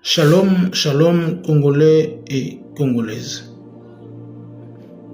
Shalom, shalom, Congolais et Congolaises.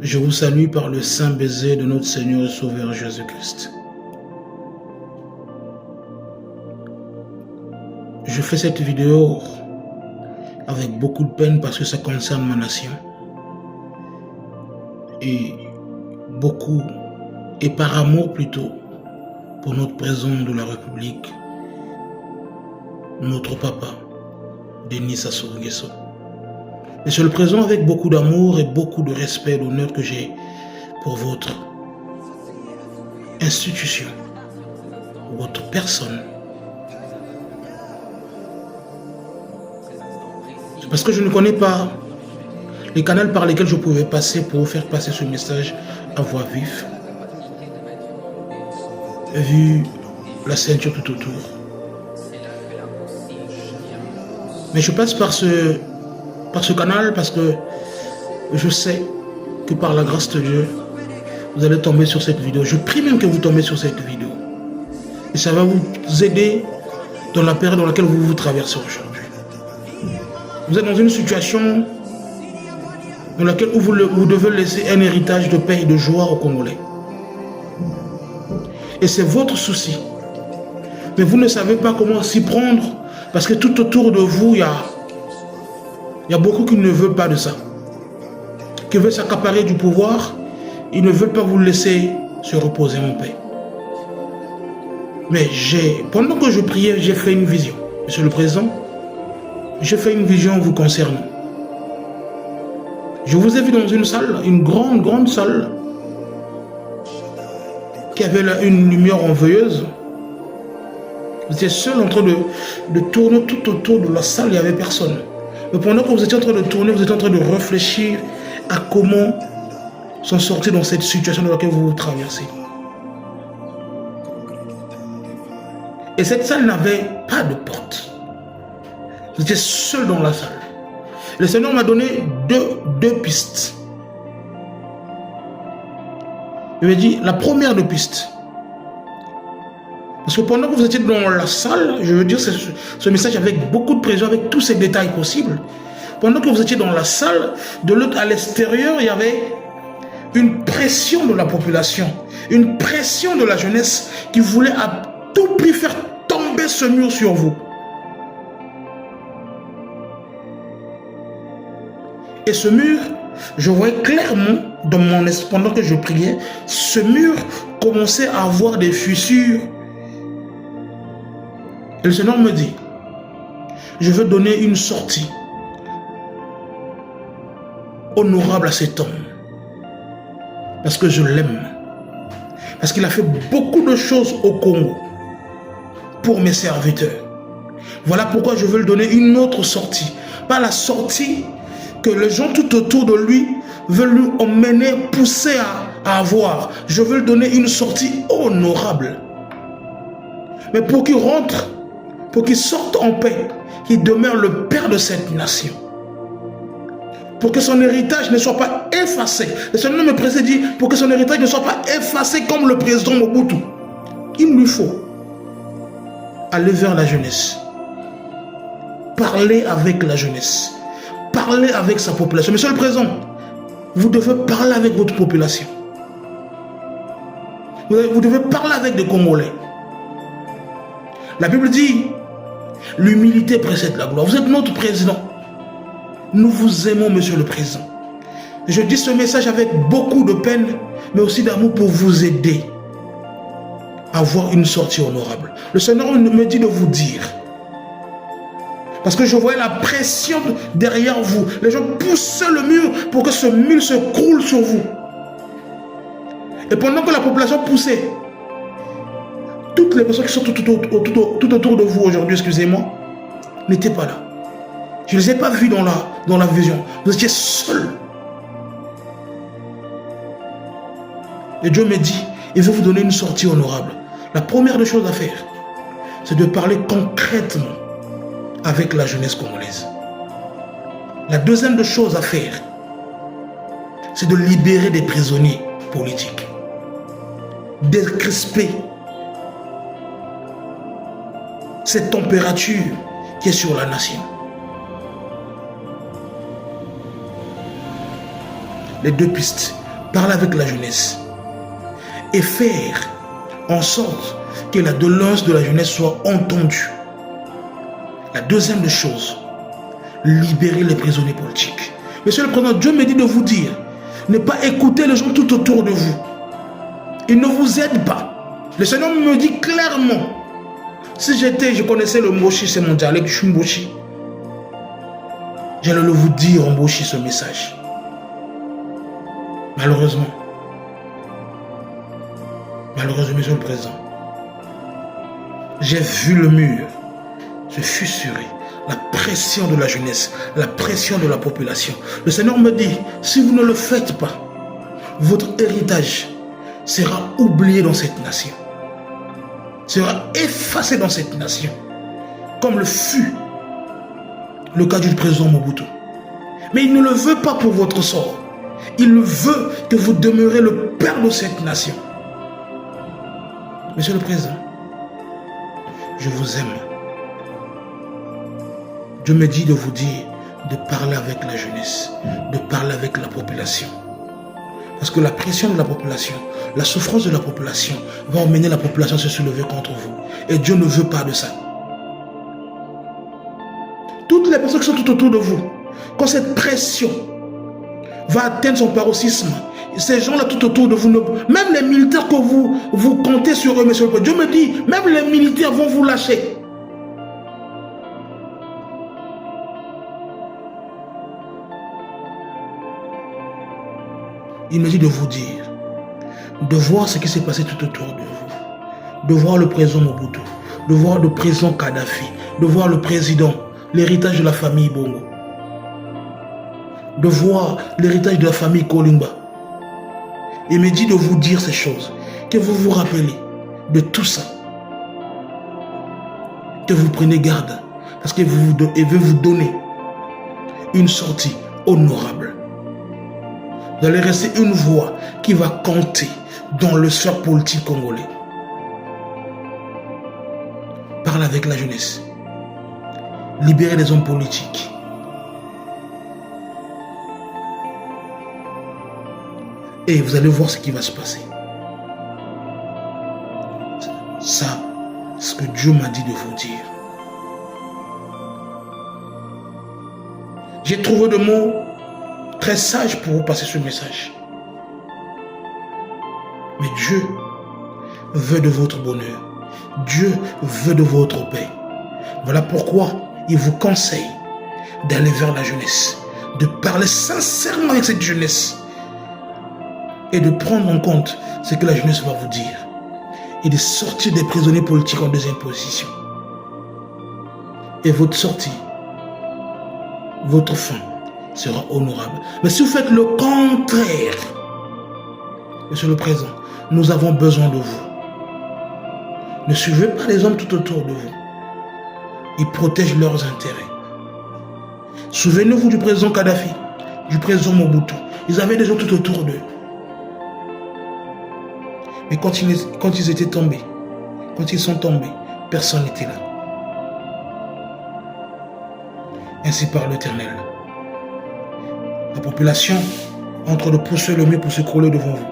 Je vous salue par le saint baiser de notre Seigneur et Sauveur Jésus-Christ. Je fais cette vidéo avec beaucoup de peine parce que ça concerne ma nation. Et par amour plutôt, pour notre président de la République, notre papa, Denis Sassou Nguesso. Monsieur le Président, avec beaucoup d'amour et beaucoup de respect et d'honneur que j'ai pour votre institution, votre personne. C'est parce que je ne connais pas les canaux par lesquels je pouvais passer pour vous faire passer ce message à voix vive, vu la ceinture tout autour. Mais je passe par ce canal parce que je sais que par la grâce de Dieu, vous allez tomber sur cette vidéo. Je prie même que vous tombez sur cette vidéo. Et ça va vous aider dans la période dans laquelle vous traversez aujourd'hui. Vous êtes dans une situation dans laquelle vous devez laisser un héritage de paix et de joie aux Congolais. Et c'est votre souci. Mais vous ne savez pas comment s'y prendre parce que tout autour de vous, il y a beaucoup qui ne veulent pas de ça. Qui veulent s'accaparer du pouvoir. Ils ne veulent pas vous laisser se reposer en paix. Mais pendant que je priais, j'ai fait une vision. Monsieur le Président, j'ai fait une vision vous concernant. Je vous ai vu dans une salle, une grande salle, qui avait là une lumière enveilleuse. Vous étiez seul en train de tourner tout autour de la salle, il n'y avait personne. Mais pendant que vous étiez en train de tourner, vous étiez en train de réfléchir à comment s'en sortir dans cette situation dans laquelle vous traversez. Et cette salle n'avait pas de porte. Vous étiez seul dans la salle. Le Seigneur m'a donné deux pistes. Il m'a dit, la première de pistes. Parce que pendant que vous étiez dans la salle, je veux dire ce message avec beaucoup de pression, avec tous ces détails possibles. Pendant que vous étiez dans la salle, de l'autre à l'extérieur, il y avait une pression de la population, une pression de la jeunesse qui voulait à tout prix faire tomber ce mur sur vous. Et ce mur, je voyais clairement dans mon esprit, pendant que je priais, ce mur commençait à avoir des fissures. Et le Seigneur me dit, je veux donner une sortie honorable à cet homme. Parce que je l'aime. Parce qu'il a fait beaucoup de choses au Congo pour mes serviteurs. Voilà pourquoi je veux lui donner une autre sortie. Pas la sortie que les gens tout autour de lui veulent lui emmener, pousser à avoir. Je veux lui donner une sortie honorable. Mais pour qu'il rentre, pour qu'il sorte en paix, qu'il demeure le père de cette nation. Pour que son héritage ne soit pas effacé. Le Seigneur me précède dit, pour que son héritage ne soit pas effacé comme le président Mobutu. Il lui faut aller vers la jeunesse. Parler avec la jeunesse. Parler avec sa population. Monsieur le Président, vous devez parler avec votre population. Vous devez parler avec des Congolais. La Bible dit, l'humilité précède la gloire. Vous êtes notre président. Nous vous aimons, Monsieur le Président. Je dis ce message avec beaucoup de peine, mais aussi d'amour pour vous aider à avoir une sortie honorable. Le Seigneur me dit de vous dire, parce que je voyais la pression derrière vous. Les gens poussaient le mur pour que ce mur se croule sur vous. Et pendant que la population poussait, toutes les personnes qui sont tout autour de vous aujourd'hui, excusez-moi, n'étaient pas là. Je ne les ai pas vus dans la vision. Vous étiez seuls. Et Dieu me dit, il veut vous donner une sortie honorable. La première des choses à faire, c'est de parler concrètement avec la jeunesse congolaise. La deuxième des choses à faire, c'est de libérer des prisonniers politiques. Décrisper cette température qui est sur la nation. les deux pistes. Parler avec la jeunesse et faire en sorte que la doléance de la jeunesse soit entendue. La deuxième des choses, libérer les prisonniers politiques. Monsieur le Président, Dieu me dit de vous dire, ne pas écouter les gens tout autour de vous. Ils ne vous aident pas. Le Seigneur me dit clairement, si je connaissais le Mboshi, c'est mon dialecte, je suis Mboshi. J'allais vous dire en Mboshi ce message. Malheureusement, Monsieur le Président, j'ai vu le mur se fissurer, la pression de la jeunesse, la pression de la population. Le Seigneur me dit, si vous ne le faites pas, votre héritage sera oublié dans cette nation, sera effacé dans cette nation, comme le fut le cas du président Mobutu. Mais il ne le veut pas pour votre sort. Il veut que vous demeurez le père de cette nation. Monsieur le Président, je vous aime. Dieu me dit de vous dire de parler avec la jeunesse, de parler avec la population. Parce que la pression de la population, la souffrance de la population va emmener la population à se soulever contre vous. Et Dieu ne veut pas de ça. Toutes les personnes qui sont tout autour de vous, quand cette pression va atteindre son paroxysme, ces gens-là tout autour de vous, même les militaires que vous comptez sur eux, monsieur le Président, Dieu me dit, même les militaires vont vous lâcher. Il me dit de vous dire, de voir ce qui s'est passé tout autour de vous, de voir le président Mobutu, de voir le président Kadhafi, de voir le président, l'héritage de la famille Bongo, de voir l'héritage de la famille Kolimba. Il me dit de vous dire ces choses, que vous vous rappelez de tout ça, que vous prenez garde, parce qu'il veut vous donner une sortie honorable. Vous allez rester une voix qui va compter dans le sphère politique congolais. Parle avec la jeunesse. Libérez les hommes politiques. Et vous allez voir ce qui va se passer. Ça, c'est ce que Dieu m'a dit de vous dire. J'ai trouvé de mots très sages pour vous passer ce message. Mais Dieu veut de votre bonheur. Dieu veut de votre paix. Voilà pourquoi il vous conseille d'aller vers la jeunesse, de parler sincèrement avec cette jeunesse et de prendre en compte ce que la jeunesse va vous dire et de sortir des prisonniers politiques en deuxième position. Et votre sortie, votre fin sera honorable. Mais si vous faites le contraire, Monsieur le Président, nous avons besoin de vous. Ne suivez pas les hommes tout autour de vous. Ils protègent leurs intérêts. Souvenez-vous du président Kadhafi, du président Mobutu. Ils avaient des gens tout autour d'eux. Mais quand ils étaient tombés, quand ils sont tombés, personne n'était là. Ainsi parle l'Éternel. La population entre le pousser le mieux pour se crouler devant vous,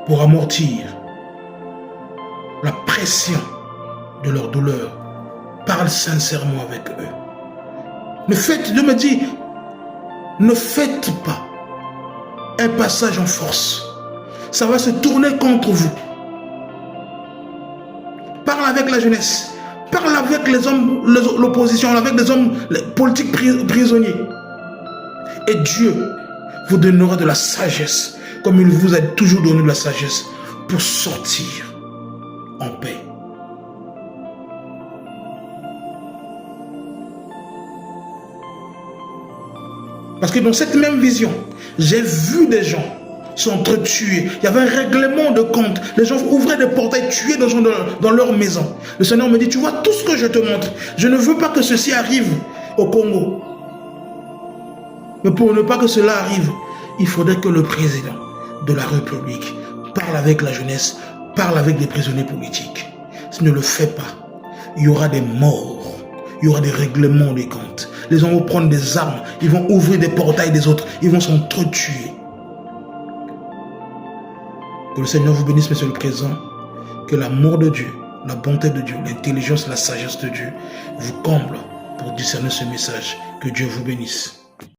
pour amortir la pression de leur douleur. Parle sincèrement avec eux. Dieu me dit, ne faites pas un passage en force. Ça va se tourner contre vous. Parle avec la jeunesse. Parle avec les hommes, l'opposition, avec les hommes politiques prisonniers. Et Dieu vous donnera de la sagesse, comme il vous a toujours donné de la sagesse, pour sortir en paix. Parce que dans cette même vision, j'ai vu des gens s'entretuer. Il y avait un règlement de compte. Les gens ouvraient des portails, tuaient des gens dans leur maison. Le Seigneur me dit, tu vois tout ce que je te montre. Je ne veux pas que ceci arrive au Congo. Mais pour ne pas que cela arrive, il faudrait que le président de la République parle avec la jeunesse, parle avec les prisonniers politiques. S'il ne le fait pas, il y aura des morts, il y aura des règlements des comptes. Les gens vont prendre des armes, ils vont ouvrir des portails des autres, ils vont s'entretuer. Que le Seigneur vous bénisse, Monsieur le Président. Que l'amour de Dieu, la bonté de Dieu, l'intelligence et la sagesse de Dieu vous comblent pour discerner ce message. Que Dieu vous bénisse.